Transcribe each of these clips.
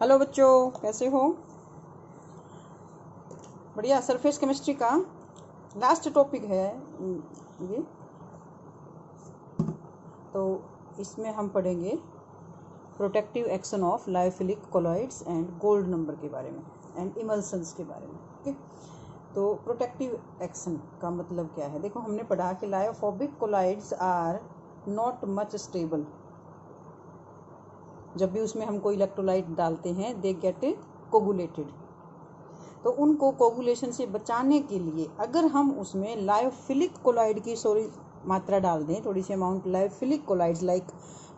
Hello बच्चों, कैसे हो? बढ़िया। सरफेस केमिस्ट्री का लास्ट टॉपिक है ये। तो इसमें हम पढ़ेंगे protective action of lyophilic colloids and gold number के बारे में एंड इमल्सन्स के बारे में। ओके, तो प्रोटेक्टिव एक्शन का मतलब क्या है? देखो, हमने पढ़ा कि lyophobic colloids are not much stable. जब भी उसमें हम कोई इलेक्ट्रोलाइट डालते हैं दे गेट कोगुलेटेड। तो उनको कोगुलेशन से बचाने के लिए अगर हम उसमें लायोफिलिक कोलॉइड की मात्रा डाल दें, थोड़ी सी अमाउंट लायोफिलिक कोलॉइड्स लाइक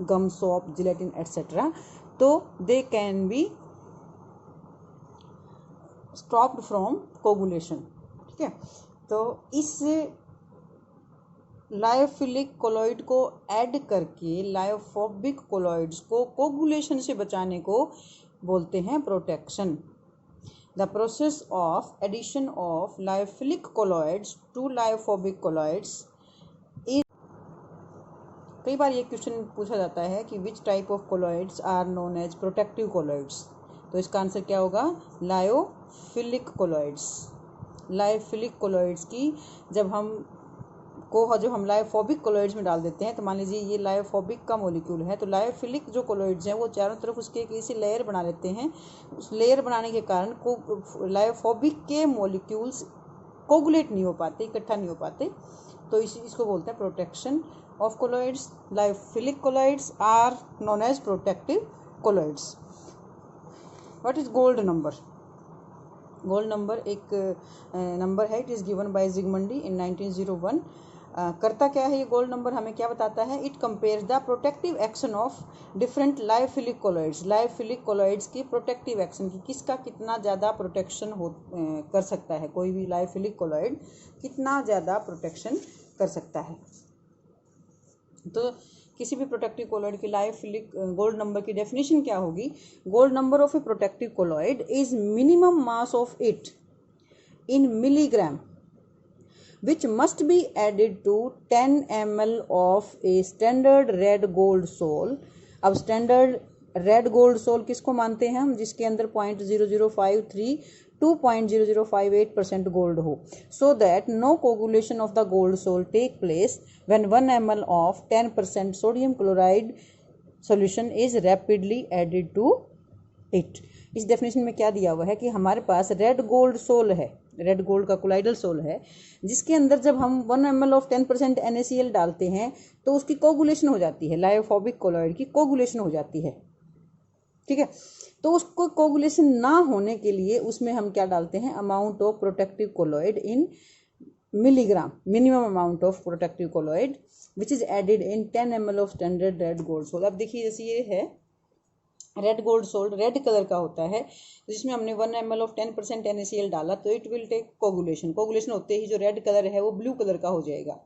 गम, सोप, जिलेटिन एटसेट्रा, तो they can be stopped from coagulation. ठीक है, तो इस लायोफिलिक कोलॉइड को ऐड करके लायोफोबिक कोलॉइड्स को कोगुलेशन से बचाने को बोलते हैं protection. The process of addition of lyophilic colloids to lyophobic colloids is। कई बार ये क्वेश्चन पूछा जाता है कि which type of colloids are known as protective colloids। तो इसका आंसर क्या होगा? Lyophilic colloids. लायोफिलिक कोलॉइड्स की जब हम लायोफोबिक कोलॉइड्स में डाल देते हैं, तो मान लीजिए ये लायोफोबिक का मॉलिक्यूल है, तो लायोफिलिक जो कोलॉइड्स हैं वो चारों तरफ उसके एक ऐसी लेयर बना लेते हैं। उस लेयर बनाने के कारण लायोफोबिक के मॉलिक्यूल्स कोगुलेट नहीं हो पाते, इकट्ठा नहीं हो पाते। तो इसको बोलते हैं protection of colloids. Lyophilic colloids are known as protective colloids. What is gold number? Gold number एक नंबर है। It is given by Zsigmondy in 1901। करता क्या है ये गोल्ड नंबर? हमें क्या बताता है? It compares the protective action of different lyophilic colloids. Lyophilic colloids की प्रोटेक्टिव एक्शन की किसका कितना ज़्यादा प्रोटेक्शन कर सकता है, कोई भी लायोफिलिक कोलॉइड कितना ज़्यादा प्रोटेक्शन कर सकता है। तो किसी भी प्रोटेक्टिव कोलॉइड की लायोफिलिक गोल्ड नंबर की डेफिनेशन क्या होगी? Gold number of A protective colloid is minimum mass of it in milligram which must be added to 10 ml of a standard red gold sol। अब standard red gold sol किसको मानते हैं हम? जिसके अंदर 0.0053 to 0.0058% गोल्ड हो, so that no coagulation of the gold sol take place when 1 ml of 10% sodium chloride solution is rapidly added to it। इस definition में क्या दिया हुआ है कि हमारे पास रेड गोल्ड सोल है, रेड गोल्ड का कोलाइडल सोल है, जिसके अंदर जब हम 1 ml ऑफ 10% NaCl डालते हैं तो उसकी कोगुलेशन हो जाती है, लायोफोबिक कोलॉइड की कोगुलेशन हो जाती है। ठीक है, तो उसको कोगुलेशन ना होने के लिए उसमें हम क्या डालते हैं? Amount of protective colloid in milligram, minimum amount of protective colloid which is added in 10 ml of standard red gold sol. अब देखिए, जैसे ये है red gold sold, red colour का होता है, जिसमें हमने 1 ml ऑफ 10% NaCl डाला, तो it will take coagulation. Coagulation होते ही जो रेड कलर है वो ब्लू कलर का हो जाएगा।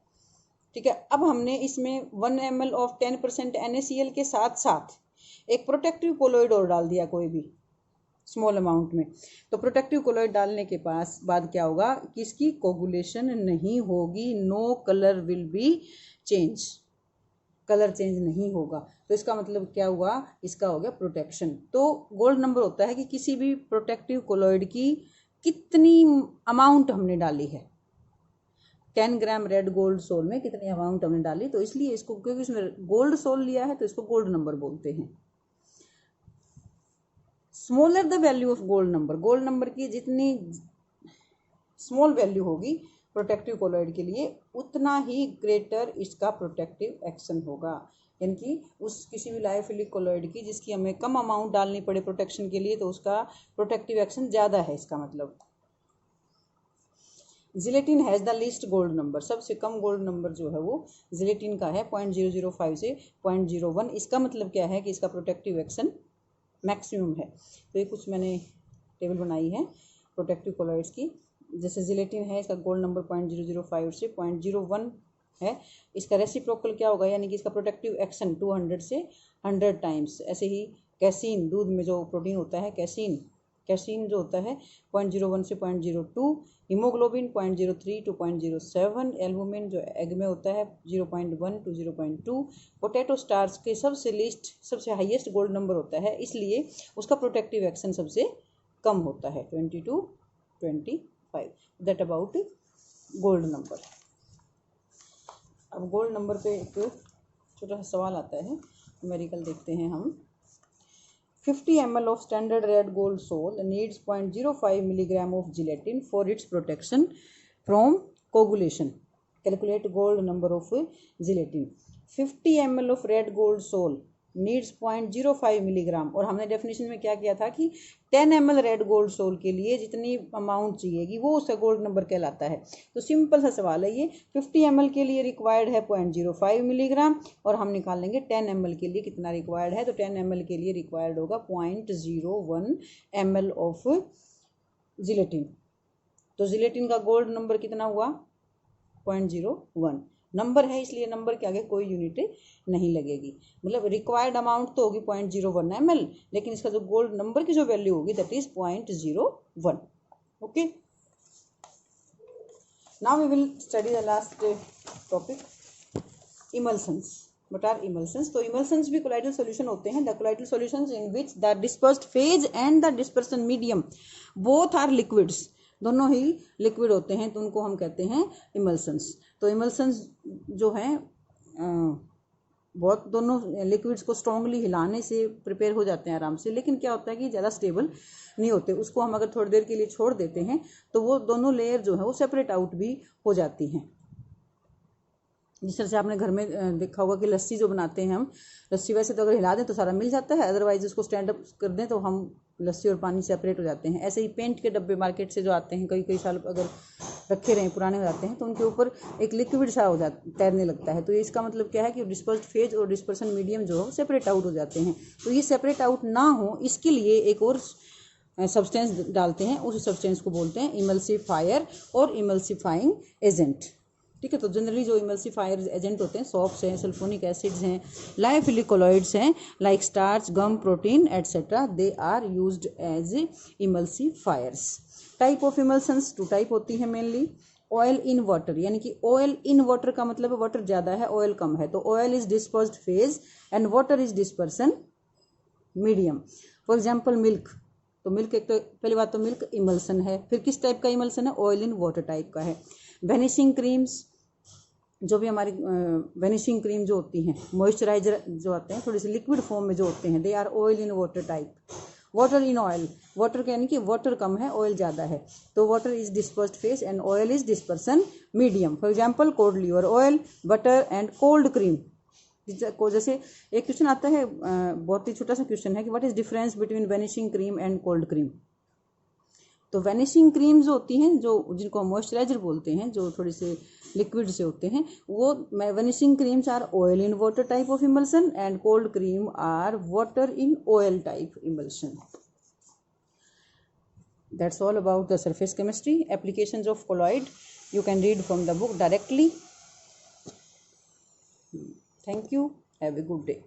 ठीक है, अब हमने इसमें 1 ml ऑफ 10% NaCl के साथ साथ एक प्रोटेक्टिव कोलॉइड और डाल दिया, कोई भी स्मॉल अमाउंट में। तो प्रोटेक्टिव कोलॉइड डालने के बाद क्या होगा कि इसकी कोगुलेशन नहीं होगी, no colour will be change, colour change नहीं होगा। तो इसका मतलब क्या हुआ? इसका हो गया प्रोटेक्शन। तो गोल्ड नंबर होता है कि किसी भी प्रोटेक्टिव कोलॉइड की कितनी अमाउंट हमने डाली है, 10 ग्राम रेड गोल्ड सोल में कितनी अमाउंट हमने डाली। तो इसलिए इसको, क्योंकि उसमें गोल्ड सोल लिया है, तो इसको गोल्ड नंबर बोलते हैं। Smaller the value of gold number, gold number की जितनी स्मॉल वैल्यू होगी प्रोटेक्टिव कोलॉइड के लिए, उतना ही ग्रेटर इसका प्रोटेक्टिव एक्शन होगा। यानी कि उस किसी भी लायोफिलिक कोलॉइड की जिसकी हमें कम अमाउंट डालनी पड़े प्रोटेक्शन के लिए, तो उसका प्रोटेक्टिव एक्शन ज़्यादा है, इसका मतलब। Gelatin has the least gold number, सबसे कम गोल्ड नंबर जो है वो जिलेटिन का है, 0.005 से 0.01। इसका मतलब क्या है कि इसका प्रोटेक्टिव एक्शन मैक्सिमम है। तो ये कुछ मैंने टेबल बनाई है प्रोटेक्टिव कोलॉइड्स की। जैसे जिलेटिन है, इसका गोल्ड नंबर 0.005 से 0.01 है। इसका रेसिप्रोकल क्या होगा? यानी कि इसका प्रोटेक्टिव एक्शन 200 से 100 टाइम्स। ऐसे ही कैसीन, दूध में जो प्रोटीन होता है कैसीन, कैसीन जो होता है 0.01 से 0.02, हीमोग्लोबिन 0.03 to 0.07, एल्बुमिन जो एग में होता है 0.1 to 0.2। पोटैटो स्टार्च के सबसे हाईएस्ट गोल्ड नंबर होता है, इसलिए उसका प्रोटेक्टिव एक्शन सबसे कम होता है 20 to 25। That about gold number. अब गोल्ड नंबर पे एक छोटा सा सवाल आता है, न्यूमेरिकल देखते हैं हम। 50 ml of standard red gold salt needs 0.05 milligram of gelatin for its protection from coagulation. Calculate gold number of gelatin. 50 ml of red gold salt needs 0.05 milligram, और हमने डेफिनेशन में क्या किया था कि 10 ml रेड गोल्ड सोल के लिए जितनी अमाउंट चाहिएगी वो उसका गोल्ड नंबर कहलाता है। तो सिंपल सा सवाल है ये। 50 ml के लिए रिक्वायर्ड है 0.05 मिलीग्राम, और हम निकाल लेंगे 10 ml के लिए कितना रिक्वायर्ड है। तो 10 ml के लिए रिक्वायर्ड होगा 0.01 ml ऑफ जिलेटिन। तो जिलेटिन का गोल्ड नंबर कितना हुआ 0.01 नंबर है, इसलिए नंबर के आगे कोई यूनिट नहीं लगेगी। मतलब रिक्वायर्ड अमाउंट तो होगी 0.01 ml, लेकिन इसका जो गोल्ड नंबर की जो वैल्यू होगी that is 0.01। Okay, now we will study the last topic, emulsions. What are emulsions? तो इमल्शंस भी कोलाइडल सॉल्यूशन होते हैं। The colloidal solutions in which the dispersed phase and the dispersion medium both are liquids, दोनों ही liquid होते हैं, तो उनको हम कहते हैं इमल्शंस। तो इमल्शंस जो हैं बहुत दोनों लिक्विड्स को स्ट्रांगली हिलाने से प्रिपेयर हो जाते हैं आराम से, लेकिन क्या होता है कि ज़्यादा स्टेबल नहीं होते। उसको हम अगर थोड़ी देर के लिए छोड़ देते हैं तो वो दोनों लेयर जो है वो सेपरेट आउट भी हो जाती हैं। जिस तरह से आपने घर में देखा होगा कि लस्सी जो बनाते हैं हम, लस्सी वैसे तो अगर हिला दें तो सारा मिल जाता है, अदरवाइज उसको स्टैंड अप कर दें तो हम लस्सी और पानी सेपरेट हो जाते हैं। ऐसे ही पेंट के डब्बे मार्केट से जो आते हैं, कई साल अगर रखे रहें पुराने हो जाते हैं, तो उनके ऊपर एक लिक्विड सा हो जाता तैरने लगता है। तो ये इसका मतलब क्या है कि डिस्पर्स्ड फेज और डिस्पर्सन मीडियम जो है सेपरेट आउट हो जाते हैं। तो ये सेपरेट आउट ना हो इसके लिए एक और सब्सटेंस डालते हैं, उस सब्सटेंस को बोलते हैं इमल्सिफायर और इमल्सिफाइंग एजेंट। ठीक है, तो जनरली जो इमल्सिफायर एजेंट होते हैं सॉप्स हैं, सल्फोनिक एसिड्स हैं, लायोफिलिक कोलॉइड्स हैं like starch, gum, protein etcetera, they are used as emulsifiers. Type of emulsions 2 type होती है मेनली। ऑयल इन वाटर, यानी कि ऑयल इन वाटर का मतलब है वाटर ज़्यादा है ऑयल कम है, तो oil is dispersed phase and water is dispersion medium. For example milk, तो मिल्क एक तो पहली बात तो मिल्क इमल्सन है। फिर किस टाइप का इमल्सन है? ऑयल इन वाटर टाइप का है। वेनिशिंग क्रीम्स, जो भी हमारी वेनिशिंग क्रीम जो होती हैं, मॉइस्चराइजर जो आते हैं थोड़ी सी लिक्विड फॉर्म में जो होते हैं, they are oil in water type. Water in oil, water के यानी कि वाटर कम है ऑयल ज़्यादा है, तो water is dispersed phase and oil is dispersion medium. For example cold liver oil, butter and cold cream. जैसे एक क्वेश्चन आता है, बहुत ही छोटा सा क्वेश्चन है कि what is difference between vanishing cream and cold cream. तो वेनिशिंग क्रीम जो होती हैं, जो जिनको हम मॉइस्चराइजर बोलते हैं, जो थोड़ी से लिक्विड से होते हैं, वो vanishing creams are oil in water type of emulsion and cold cream are water in oil type emulsion. That's all about the surface chemistry. Applications of colloid you can read from the book directly. Thank you. Have a good day.